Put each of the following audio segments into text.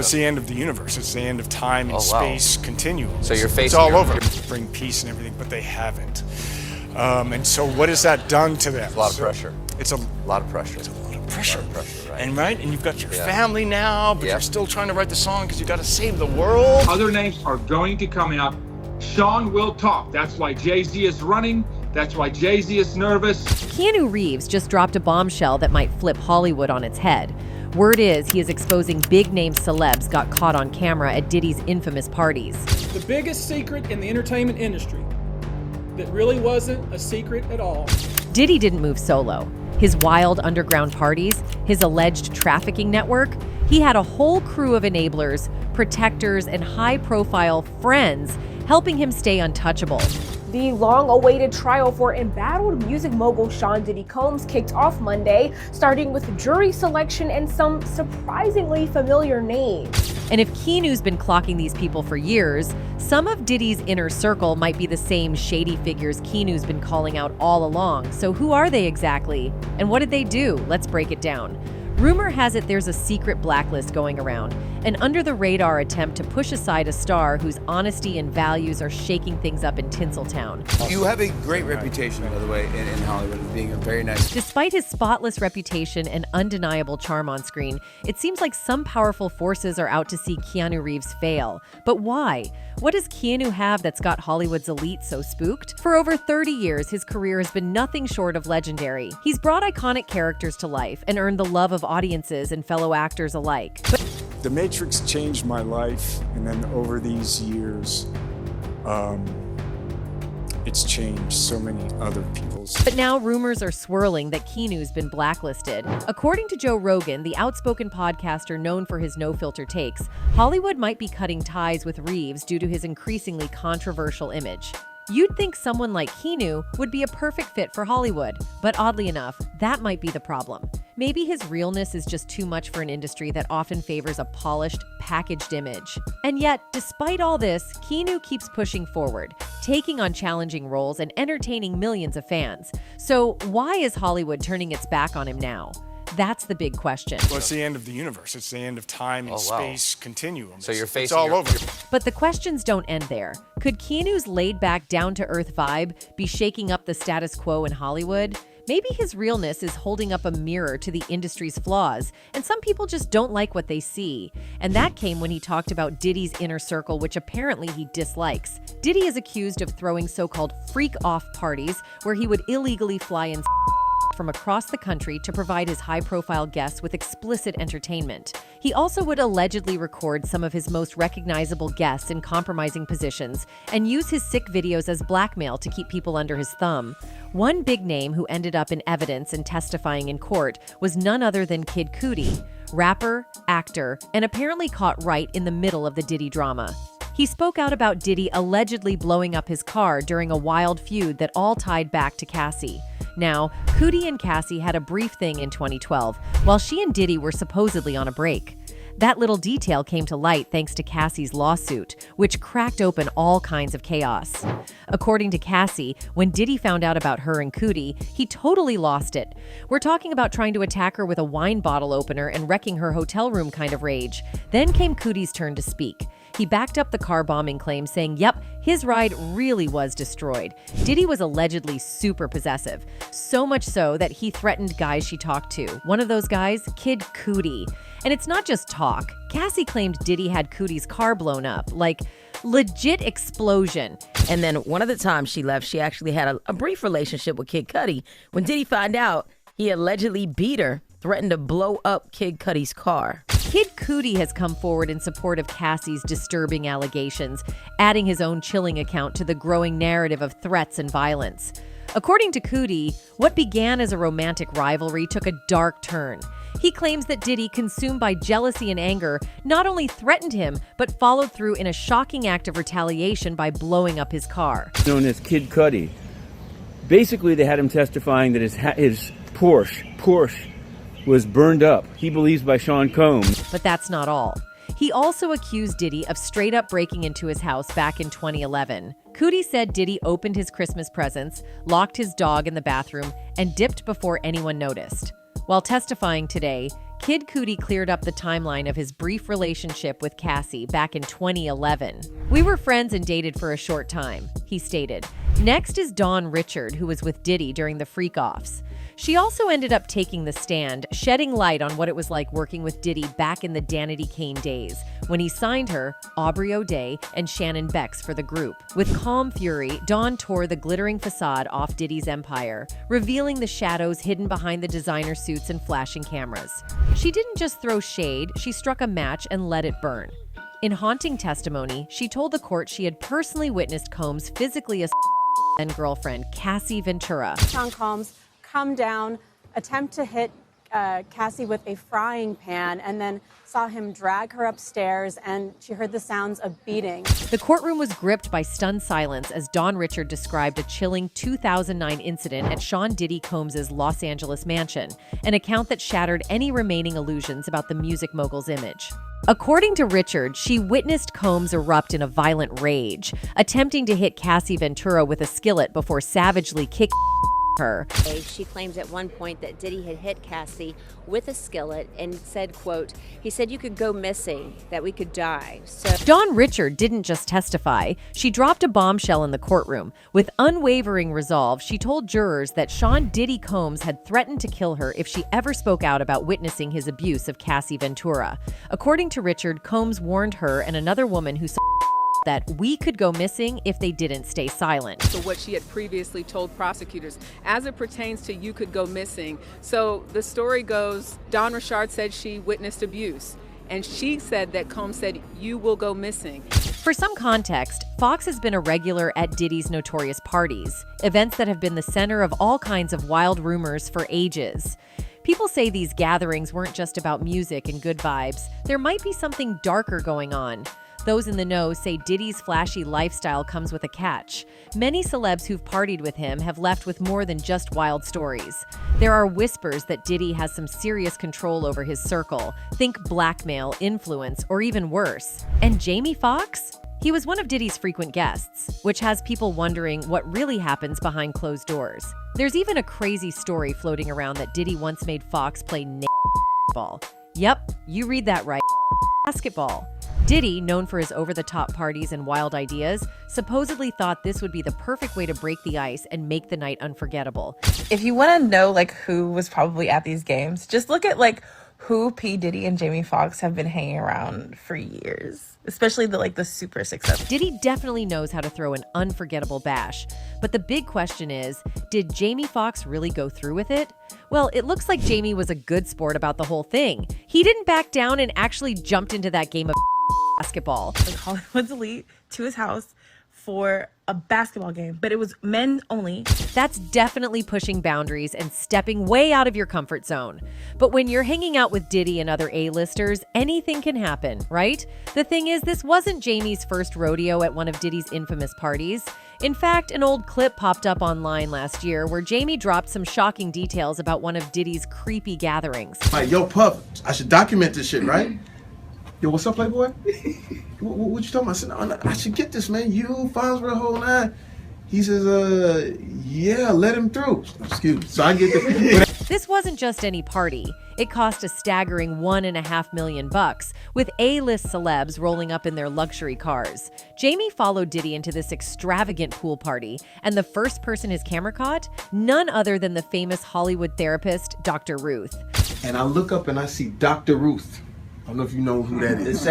it's the end of the universe. It's the end of time and space continuum. So you're facing it's all over. Bring peace and everything, but they haven't. And so what has that done to them? It's a lot of pressure. It's a lot of pressure. It's a lot of pressure. Right. And you've got your family now, but you're still trying to write the song because you got to save the world. Other names are going to come out. Sean will talk. That's why Jay-Z is running. That's why Jay-Z is nervous. Keanu Reeves just dropped a bombshell that might flip Hollywood on its head. Word is he is exposing big-name celebs got caught on camera at Diddy's infamous parties. The biggest secret in the entertainment industry that really wasn't a secret at all. Diddy didn't move solo. His wild underground parties, his alleged trafficking network, he had a whole crew of enablers, protectors, and high-profile friends helping him stay untouchable. The long-awaited trial for embattled music mogul Sean Diddy Combs kicked off Monday, starting with jury selection and some surprisingly familiar names. And if Keanu's been clocking these people for years, some of Diddy's inner circle might be the same shady figures Keanu's been calling out all along. So who are they exactly? And what did they do? Let's break it down. Rumor has it there's a secret blacklist going around, an under-the-radar attempt to push aside a star whose honesty and values are shaking things up in Tinseltown. You have a great reputation, by the way, in Hollywood as being a very nice... Despite his spotless reputation and undeniable charm on screen, it seems like some powerful forces are out to see Keanu Reeves fail. But why? What does Keanu have that's got Hollywood's elite so spooked? For over 30 years, his career has been nothing short of legendary. He's brought iconic characters to life and earned the love of audiences and fellow actors alike. But The Matrix changed my life, and then over these years, it's changed so many other people's. But now rumors are swirling that Keanu's been blacklisted. According to Joe Rogan, the outspoken podcaster known for his no-filter takes, Hollywood might be cutting ties with Reeves due to his increasingly controversial image. You'd think someone like Keanu would be a perfect fit for Hollywood, but oddly enough, that might be the problem. Maybe his realness is just too much for an industry that often favors a polished, packaged image. And yet, despite all this, Keanu keeps pushing forward, taking on challenging roles and entertaining millions of fans. So why is Hollywood turning its back on him now? That's the big question. Well, it's the end of the universe. It's the end of time and space continuum. So you're it's facing all over. But the questions don't end there. Could Keanu's laid-back, down-to-earth vibe be shaking up the status quo in Hollywood? Maybe his realness is holding up a mirror to the industry's flaws, and some people just don't like what they see. And that came when he talked about Diddy's inner circle, which apparently he dislikes. Diddy is accused of throwing so-called freak-off parties where he would illegally fly in from across the country to provide his high-profile guests with explicit entertainment. He also would allegedly record some of his most recognizable guests in compromising positions and use his sick videos as blackmail to keep people under his thumb. One big name who ended up in evidence and testifying in court was none other than Kid Cudi, rapper, actor, and apparently caught right in the middle of the Diddy drama. He spoke out about Diddy allegedly blowing up his car during a wild feud that all tied back to Cassie. Now, Cudi and Cassie had a brief thing in 2012, while she and Diddy were supposedly on a break. That little detail came to light thanks to Cassie's lawsuit, which cracked open all kinds of chaos. According to Cassie, when Diddy found out about her and Cudi, he totally lost it. We're talking about trying to attack her with a wine bottle opener and wrecking her hotel room kind of rage. Then came Cudi's turn to speak. He backed up the car bombing claim, saying, yep, his ride really was destroyed. Diddy was allegedly super possessive, so much so that he threatened guys she talked to. One of those guys, Kid Cudi. And it's not just talk. Cassie claimed Diddy had Cudi's car blown up, like legit explosion. And then one of the times she left, she actually had a brief relationship with Kid Cudi. When Diddy found out, he allegedly beat her, threatened to blow up Kid Cudi's car. Kid Cudi has come forward in support of Cassie's disturbing allegations, adding his own chilling account to the growing narrative of threats and violence. According to Cudi, what began as a romantic rivalry took a dark turn. He claims that Diddy, consumed by jealousy and anger, not only threatened him, but followed through in a shocking act of retaliation by blowing up his car. Known as Kid Cudi. Basically, they had him testifying that his Porsche was burned up, he believes, by Sean Combs. But that's not all. He also accused Diddy of straight up breaking into his house back in 2011. Cudi said Diddy opened his Christmas presents, locked his dog in the bathroom, and dipped before anyone noticed. While testifying today, Kid Cudi cleared up the timeline of his brief relationship with Cassie back in 2011. "We were friends and dated for a short time," he stated. Next is Dawn Richard, who was with Diddy during the freak-offs. She also ended up taking the stand, shedding light on what it was like working with Diddy back in the Danity Kane days, when he signed her, Aubrey O'Day, and Shannon Bex for the group. With calm fury, Dawn tore the glittering facade off Diddy's empire, revealing the shadows hidden behind the designer suits and flashing cameras. She didn't just throw shade, she struck a match and let it burn. In haunting testimony, she told the court she had personally witnessed Combs physically assault and girlfriend Cassie Ventura. Sean Combs come down, attempt to hit Cassie with a frying pan, and then saw him drag her upstairs, and she heard the sounds of beating. The courtroom was gripped by stunned silence as Dawn Richard described a chilling 2009 incident at Sean Diddy Combs' Los Angeles mansion, an account that shattered any remaining illusions about the music mogul's image. According to Richard, she witnessed Combs erupt in a violent rage, attempting to hit Cassie Ventura with a skillet before savagely kicking her. She claims at one point that Diddy had hit Cassie with a skillet and said, quote, "He said you could go missing, that we could die." So Dawn Richard didn't just testify, she dropped a bombshell in the courtroom. With unwavering resolve, she told jurors that Sean Diddy Combs had threatened to kill her if she ever spoke out about witnessing his abuse of Cassie Ventura. According to Richard, Combs warned her and another woman who saw that we could go missing if they didn't stay silent. So what she had previously told prosecutors as it pertains to you could go missing. So the story goes, Dawn Richard said she witnessed abuse, and she said that Combs said you will go missing. For some context, Foxx has been a regular at Diddy's notorious parties, events that have been the center of all kinds of wild rumors for ages. People say these gatherings weren't just about music and good vibes. There might be something darker going on. Those in the know say Diddy's flashy lifestyle comes with a catch. Many celebs who've partied with him have left with more than just wild stories. There are whispers that Diddy has some serious control over his circle. Think blackmail, influence, or even worse. And Jamie Foxx? He was one of Diddy's frequent guests, which has people wondering what really happens behind closed doors. There's even a crazy story floating around that Diddy once made Foxx play basketball. Yep, you read that right. Basketball. Diddy, known for his over-the-top parties and wild ideas, supposedly thought this would be the perfect way to break the ice and make the night unforgettable. If you want to know who was probably at these games, just look at who P. Diddy and Jamie Foxx have been hanging around for years, especially the super successful. Diddy definitely knows how to throw an unforgettable bash. But the big question is, did Jamie Foxx really go through with it? Well, it looks like Jamie was a good sport about the whole thing. He didn't back down and actually jumped into that game of basketball. Hollywood's elite to his house for a basketball game, but it was men only. That's definitely pushing boundaries and stepping way out of your comfort zone. But when you're hanging out with Diddy and other A-listers, anything can happen, right? The thing is, this wasn't Jamie's first rodeo at one of Diddy's infamous parties. In fact, an old clip popped up online last year where Jamie dropped some shocking details about one of Diddy's creepy gatherings. Yo, Puff, I should document this shit, right? Yo, what's up, Playboy? What you talking about? I said, I should get this, man. You, Fonz, the whole nine. He says, yeah, let him through. Excuse me. So I get the... This wasn't just any party. It cost a staggering $1.5 million, with A-list celebs rolling up in their luxury cars. Jamie followed Diddy into this extravagant pool party, and the first person his camera caught? None other than the famous Hollywood therapist, Dr. Ruth. And I look up and I see Dr. Ruth. I don't know if you know who that is.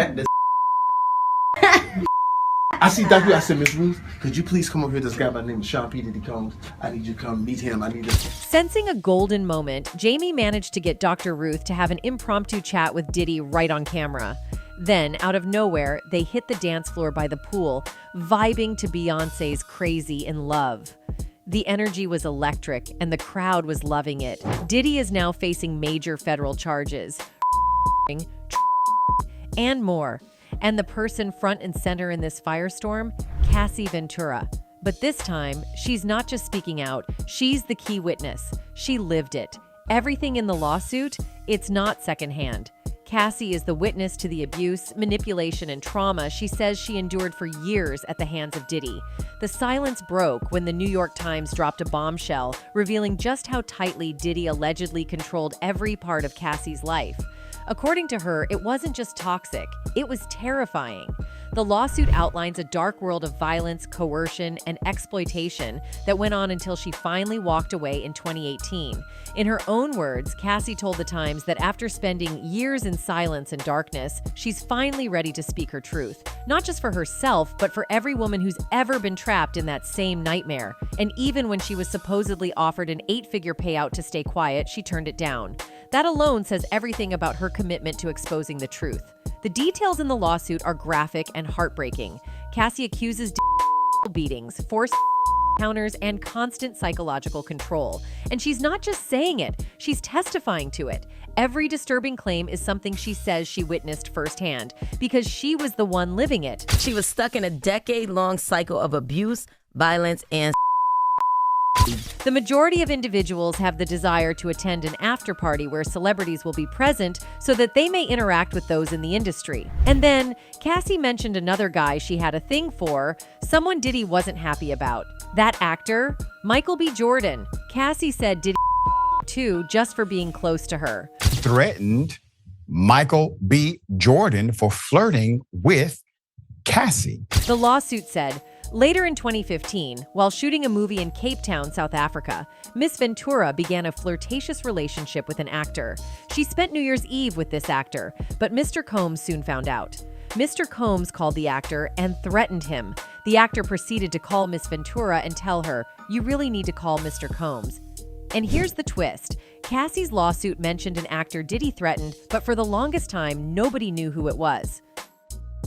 I see Dr. I said, Miss Ruth, could you please come over here? This guy by the name of Sean P. Diddy Combs. I need you to come meet him. I need to... Sensing a golden moment, Jamie managed to get Dr. Ruth to have an impromptu chat with Diddy right on camera. Then, out of nowhere, they hit the dance floor by the pool, vibing to Beyoncé's Crazy in Love. The energy was electric, and the crowd was loving it. Diddy is now facing major federal charges. And more. And the person front and center in this firestorm? Cassie Ventura. But this time, she's not just speaking out, she's the key witness. She lived it. Everything in the lawsuit, it's not secondhand. Cassie is the witness to the abuse, manipulation, and trauma she says she endured for years at the hands of Diddy. The silence broke when the New York Times dropped a bombshell, revealing just how tightly Diddy allegedly controlled every part of Cassie's life. According to her, it wasn't just toxic, it was terrifying. The lawsuit outlines a dark world of violence, coercion, and exploitation that went on until she finally walked away in 2018. In her own words, Cassie told The Times that after spending years in silence and darkness, she's finally ready to speak her truth. Not just for herself, but for every woman who's ever been trapped in that same nightmare. And even when she was supposedly offered an 8-figure payout to stay quiet, she turned it down. That alone says everything about her commitment to exposing the truth. The details in the lawsuit are graphic and heartbreaking. Cassie accuses beatings, forced encounters, and constant psychological control. And she's not just saying it, she's testifying to it. Every disturbing claim is something she says she witnessed firsthand, because she was the one living it. She was stuck in a decade-long cycle of abuse, violence, and The majority of individuals have the desire to attend an after-party where celebrities will be present so that they may interact with those in the industry. And then, Cassie mentioned another guy she had a thing for, someone Diddy wasn't happy about. That actor, Michael B. Jordan. Cassie said Diddy too, just for being close to her. Threatened Michael B. Jordan for flirting with Cassie. The lawsuit said, later in 2015, while shooting a movie in Cape Town, South Africa, Miss Ventura began a flirtatious relationship with an actor. She spent New Year's Eve with this actor, but Mr. Combs soon found out. Mr. Combs called the actor and threatened him. The actor proceeded to call Miss Ventura and tell her, "You really need to call Mr. Combs." And here's the twist. Cassie's lawsuit mentioned an actor Diddy threatened, but for the longest time, nobody knew who it was.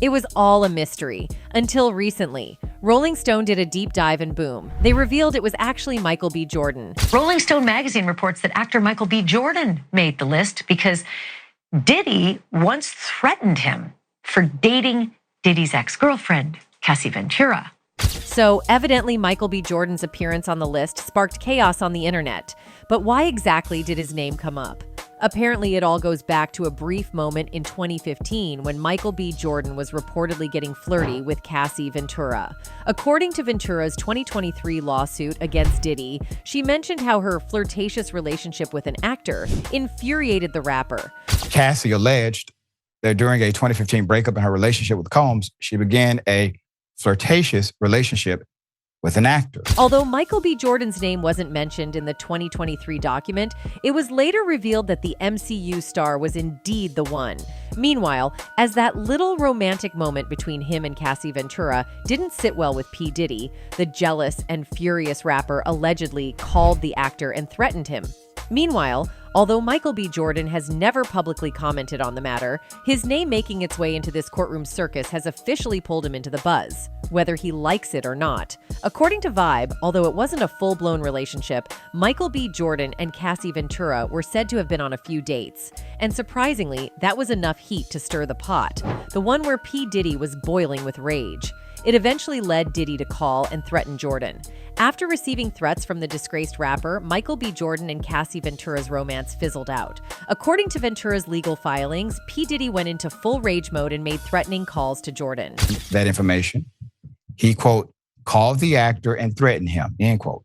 It was all a mystery, until recently. Rolling Stone did a deep dive and boom, they revealed it was actually Michael B. Jordan. Rolling Stone magazine reports that actor Michael B. Jordan made the list because Diddy once threatened him for dating Diddy's ex-girlfriend, Cassie Ventura. So, evidently, Michael B. Jordan's appearance on the list sparked chaos on the internet. But why exactly did his name come up? Apparently, it all goes back to a brief moment in 2015 when Michael B. Jordan was reportedly getting flirty with Cassie Ventura. According to Ventura's 2023 lawsuit against Diddy, she mentioned how her flirtatious relationship with an actor infuriated the rapper. Cassie alleged that during a 2015 breakup in her relationship with Combs, she began a flirtatious relationship with an actor. Although Michael B. Jordan's name wasn't mentioned in the 2023 document, it was later revealed that the MCU star was indeed the one. Meanwhile, as that little romantic moment between him and Cassie Ventura didn't sit well with P. Diddy, the jealous and furious rapper allegedly called the actor and threatened him. Meanwhile, although Michael B. Jordan has never publicly commented on the matter, his name making its way into this courtroom circus has officially pulled him into the buzz, whether he likes it or not. According to Vibe, although it wasn't a full-blown relationship, Michael B. Jordan and Cassie Ventura were said to have been on a few dates. And surprisingly, that was enough heat to stir the pot, the one where P. Diddy was boiling with rage. It eventually led Diddy to call and threaten Jordan. After receiving threats from the disgraced rapper, Michael B. Jordan and Cassie Ventura's romance fizzled out. According to Ventura's legal filings, P. Diddy went into full rage mode and made threatening calls to Jordan. That information, he, quote, called the actor and threatened him, end quote.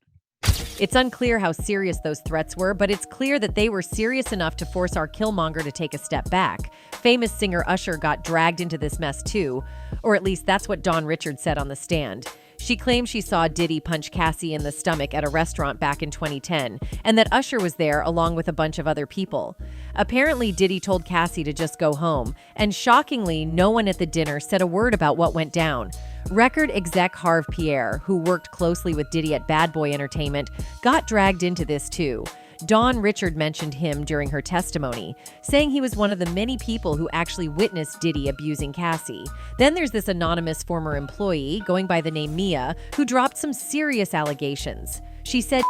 It's unclear how serious those threats were, but it's clear that they were serious enough to force our Killmonger to take a step back. Famous singer Usher got dragged into this mess too, or at least that's what Dawn Richards said on the stand. She claimed she saw Diddy punch Cassie in the stomach at a restaurant back in 2010, and that Usher was there along with a bunch of other people. Apparently, Diddy told Cassie to just go home, and shockingly, no one at the dinner said a word about what went down. Record exec Harve Pierre, who worked closely with Diddy at Bad Boy Entertainment, got dragged into this too. Dawn Richard mentioned him during her testimony, saying he was one of the many people who actually witnessed Diddy abusing Cassie. Then there's this anonymous former employee, going by the name Mia, who dropped some serious allegations. She said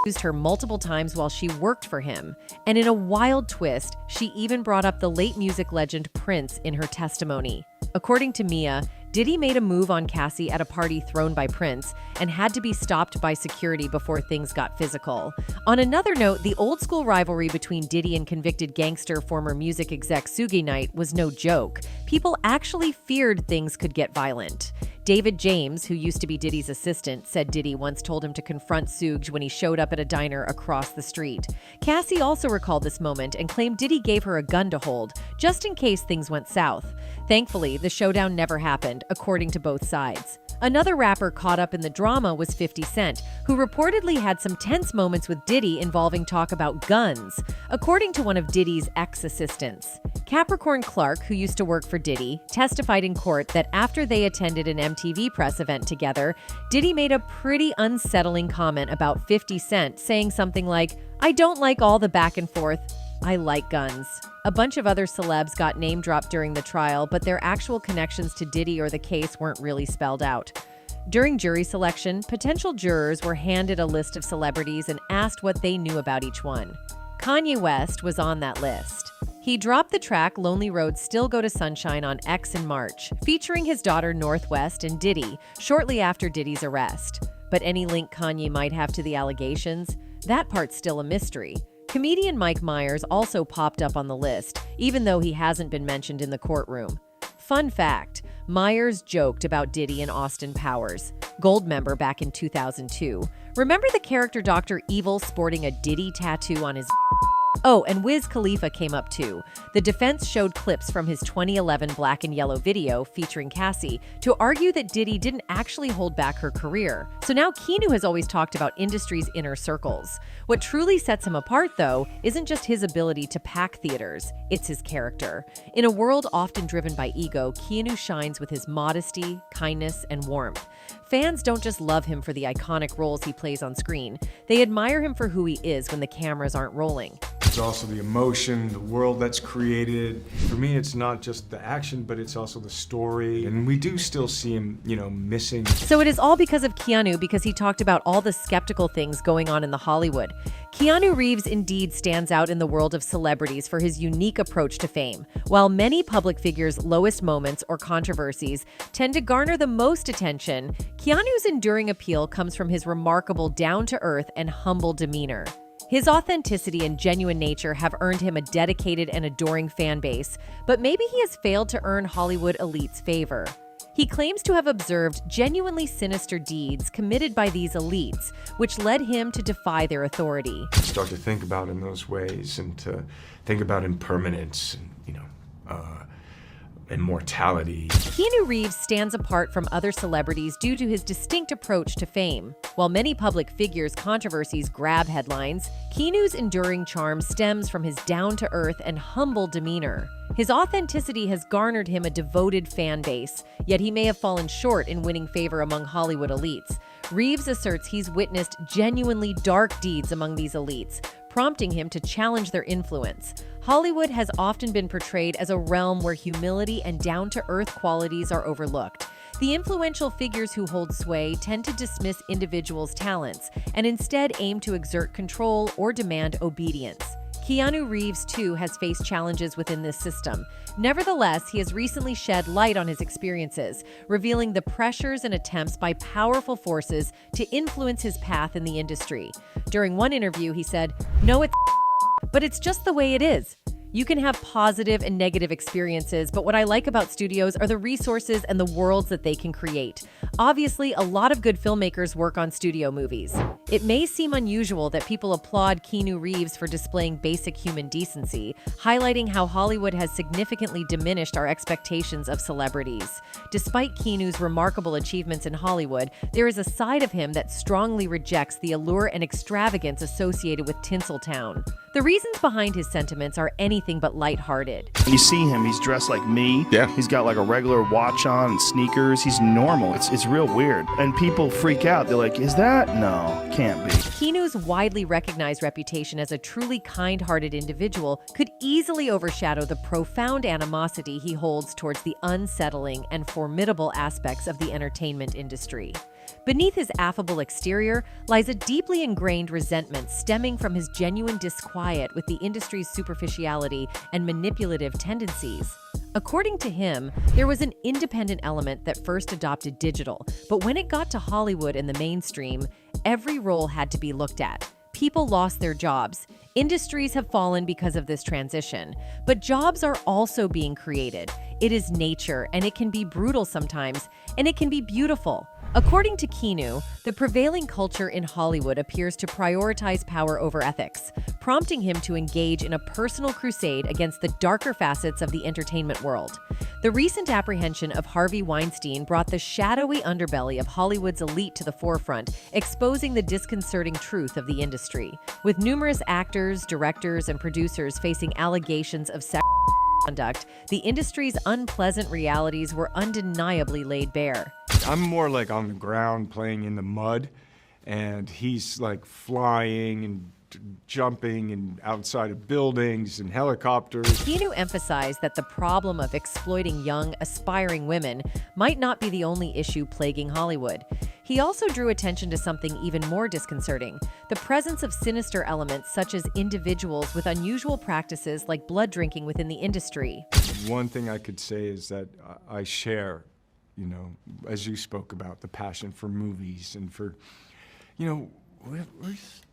used her multiple times while she worked for him. And in a wild twist, she even brought up the late music legend Prince in her testimony. According to Mia, Diddy made a move on Cassie at a party thrown by Prince and had to be stopped by security before things got physical. On another note, the old-school rivalry between Diddy and convicted gangster former music exec Suge Knight was no joke. People actually feared things could get violent. David James, who used to be Diddy's assistant, said Diddy once told him to confront Sooj when he showed up at a diner across the street. Cassie also recalled this moment and claimed Diddy gave her a gun to hold, just in case things went south. Thankfully, the showdown never happened, according to both sides. Another rapper caught up in the drama was 50 Cent, who reportedly had some tense moments with Diddy involving talk about guns, according to one of Diddy's ex-assistants. Capricorn Clark, who used to work for Diddy, testified in court that after they attended an MTV press event together, Diddy made a pretty unsettling comment about 50 Cent, saying something like, "I don't like all the back and forth. I like guns." A bunch of other celebs got name-dropped during the trial, but their actual connections to Diddy or the case weren't really spelled out. During jury selection, potential jurors were handed a list of celebrities and asked what they knew about each one. Kanye West was on that list. He dropped the track Lonely Roads Still Go to Sunshine on X in March, featuring his daughter Northwest and Diddy, shortly after Diddy's arrest. But any link Kanye might have to the allegations? That part's still a mystery. Comedian Mike Myers also popped up on the list, even though he hasn't been mentioned in the courtroom. Fun fact, Myers joked about Diddy and Austin Powers, Gold member back in 2002. Remember the character Dr. Evil sporting a Diddy tattoo on his... Oh, and Wiz Khalifa came up too. The defense showed clips from his 2011 Black and Yellow video featuring Cassie to argue that Diddy didn't actually hold back her career. So now Keanu has always talked about industry's inner circles. What truly sets him apart, though, isn't just his ability to pack theaters, it's his character. In a world often driven by ego, Keanu shines with his modesty, kindness, and warmth. Fans don't just love him for the iconic roles he plays on screen. They admire him for who he is when the cameras aren't rolling. It's also the emotion, the world that's created. For me, it's not just the action, but it's also the story. And we do still see him, missing. So it is all because of Keanu, because he talked about all the skeptical things going on in the Hollywood. Keanu Reeves indeed stands out in the world of celebrities for his unique approach to fame. While many public figures' lowest moments or controversies tend to garner the most attention, Keanu's enduring appeal comes from his remarkable down-to-earth and humble demeanor. His authenticity and genuine nature have earned him a dedicated and adoring fan base, but maybe he has failed to earn Hollywood elite's favor. He claims to have observed genuinely sinister deeds committed by these elites, which led him to defy their authority. Start to think about in those ways and to think about impermanence and, immortality. Keanu Reeves stands apart from other celebrities due to his distinct approach to fame. While many public figures' controversies grab headlines, Keanu's enduring charm stems from his down-to-earth and humble demeanor. His authenticity has garnered him a devoted fan base, yet he may have fallen short in winning favor among Hollywood elites. Reeves asserts he's witnessed genuinely dark deeds among these elites, prompting him to challenge their influence. Hollywood has often been portrayed as a realm where humility and down-to-earth qualities are overlooked. The influential figures who hold sway tend to dismiss individuals' talents and instead aim to exert control or demand obedience. Keanu Reeves, too, has faced challenges within this system. Nevertheless, he has recently shed light on his experiences, revealing the pressures and attempts by powerful forces to influence his path in the industry. During one interview, he said, "No, but it's just the way it is. You can have positive and negative experiences, but what I like about studios are the resources and the worlds that they can create. Obviously, a lot of good filmmakers work on studio movies. It may seem unusual that people applaud Keanu Reeves for displaying basic human decency, highlighting how Hollywood has significantly diminished our expectations of celebrities. Despite Keanu's remarkable achievements in Hollywood, there is a side of him that strongly rejects the allure and extravagance associated with Tinseltown. The reasons behind his sentiments are anything but lighthearted. You see him, he's dressed like me. Yeah. He's got like a regular watch on and sneakers. He's normal. It's real weird. And people freak out. They're like, is that? No, can't be. Keanu's widely recognized reputation as a truly kind-hearted individual could easily overshadow the profound animosity he holds towards the unsettling and formidable aspects of the entertainment industry. Beneath his affable exterior lies a deeply ingrained resentment stemming from his genuine disquiet with the industry's superficiality and manipulative tendencies. According to him, there was an independent element that first adopted digital, but when it got to Hollywood and the mainstream, every role had to be looked at. People lost their jobs. Industries have fallen because of this transition, but jobs are also being created. It is nature, and it can be brutal sometimes, and it can be beautiful. According to Keanu, the prevailing culture in Hollywood appears to prioritize power over ethics, prompting him to engage in a personal crusade against the darker facets of the entertainment world. The recent apprehension of Harvey Weinstein brought the shadowy underbelly of Hollywood's elite to the forefront, exposing the disconcerting truth of the industry. With numerous actors, directors, and producers facing allegations of sexual conduct, the industry's unpleasant realities were undeniably laid bare. I'm more like on the ground playing in the mud, and he's like flying and jumping and outside of buildings and helicopters. Keanu emphasized that the problem of exploiting young, aspiring women might not be the only issue plaguing Hollywood. He also drew attention to something even more disconcerting: the presence of sinister elements such as individuals with unusual practices like blood drinking within the industry. One thing I could say is that I share, you know, as you spoke about, the passion for movies and for, you know,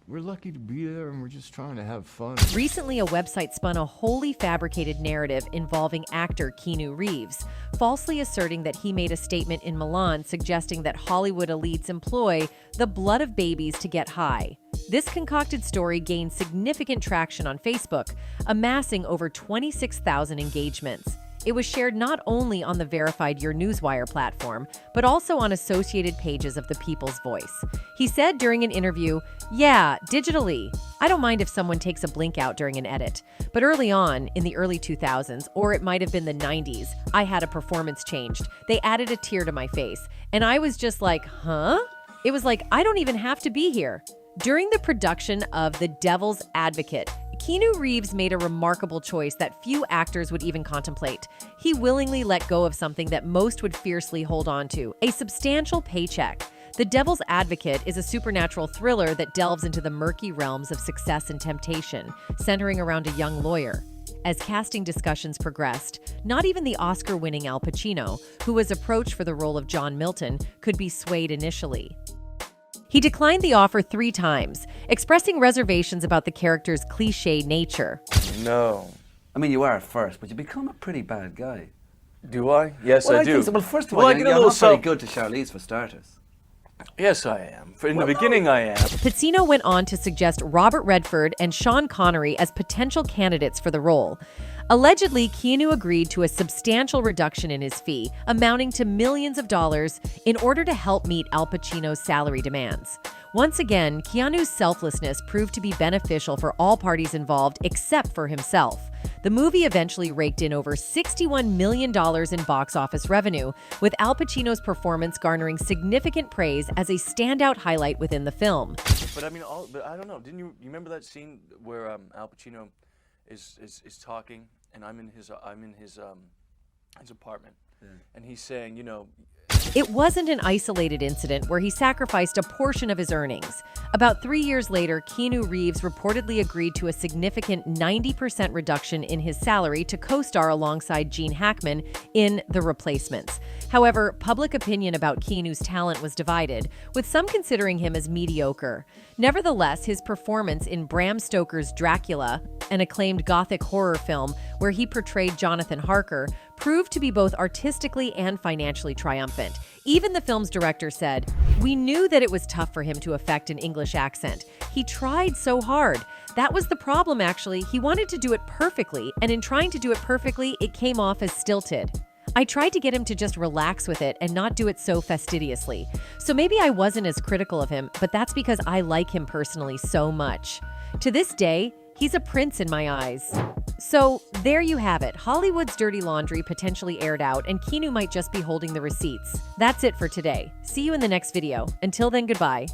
we're lucky to be there, and we're just trying to have fun. Recently, a website spun a wholly fabricated narrative involving actor Keanu Reeves, falsely asserting that he made a statement in Milan suggesting that Hollywood elites employ the blood of babies to get high. This concocted story gained significant traction on Facebook, amassing over 26,000 engagements. It was shared not only on the verified Your Newswire platform, but also on associated pages of The People's Voice. He said during an interview, "Yeah, digitally. I don't mind if someone takes a blink out during an edit. But early on, in the early 2000s, or it might have been the 90s, I had a performance changed. They added a tear to my face. And I was just like, huh? It was like, I don't even have to be here." During the production of The Devil's Advocate, Keanu Reeves made a remarkable choice that few actors would even contemplate. He willingly let go of something that most would fiercely hold on to: a substantial paycheck. The Devil's Advocate is a supernatural thriller that delves into the murky realms of success and temptation, centering around a young lawyer. As casting discussions progressed, not even the Oscar-winning Al Pacino, who was approached for the role of John Milton, could be swayed initially. He declined the offer 3 times, expressing reservations about the character's cliché nature. No. I mean, you are at first, but you become a pretty bad guy. Do I? Yes, Well, I do. think so. Well, first of all, Well, I you're get a not little very good to Charlize, for starters. Yes, I am. In the beginning, I am. Pacino went on to suggest Robert Redford and Sean Connery as potential candidates for the role. Allegedly, Keanu agreed to a substantial reduction in his fee, amounting to millions of dollars, in order to help meet Al Pacino's salary demands. Once again, Keanu's selflessness proved to be beneficial for all parties involved except for himself. The movie eventually raked in over $61 million in box office revenue, with Al Pacino's performance garnering significant praise as a standout highlight within the film. But I mean, but I don't know. Didn't you remember that scene where Al Pacino is talking, and I'm in his apartment, and he's saying, you know. It wasn't an isolated incident where he sacrificed a portion of his earnings. About 3 years later, Keanu Reeves reportedly agreed to a significant 90% reduction in his salary to co-star alongside Gene Hackman in The Replacements. However, public opinion about Keanu's talent was divided, with some considering him as mediocre. Nevertheless, his performance in Bram Stoker's Dracula, an acclaimed gothic horror film where he portrayed Jonathan Harker, proved to be both artistically and financially triumphant. Even the film's director said, "We knew that it was tough for him to affect an English accent. He tried so hard. That was the problem, actually. He wanted to do it perfectly, and in trying to do it perfectly, it came off as stilted. I tried to get him to just relax with it and not do it so fastidiously. So maybe I wasn't as critical of him, but that's because I like him personally so much. To this day, he's a prince in my eyes." So there you have it. Hollywood's dirty laundry potentially aired out, and Keanu might just be holding the receipts. That's it for today. See you in the next video. Until then, goodbye.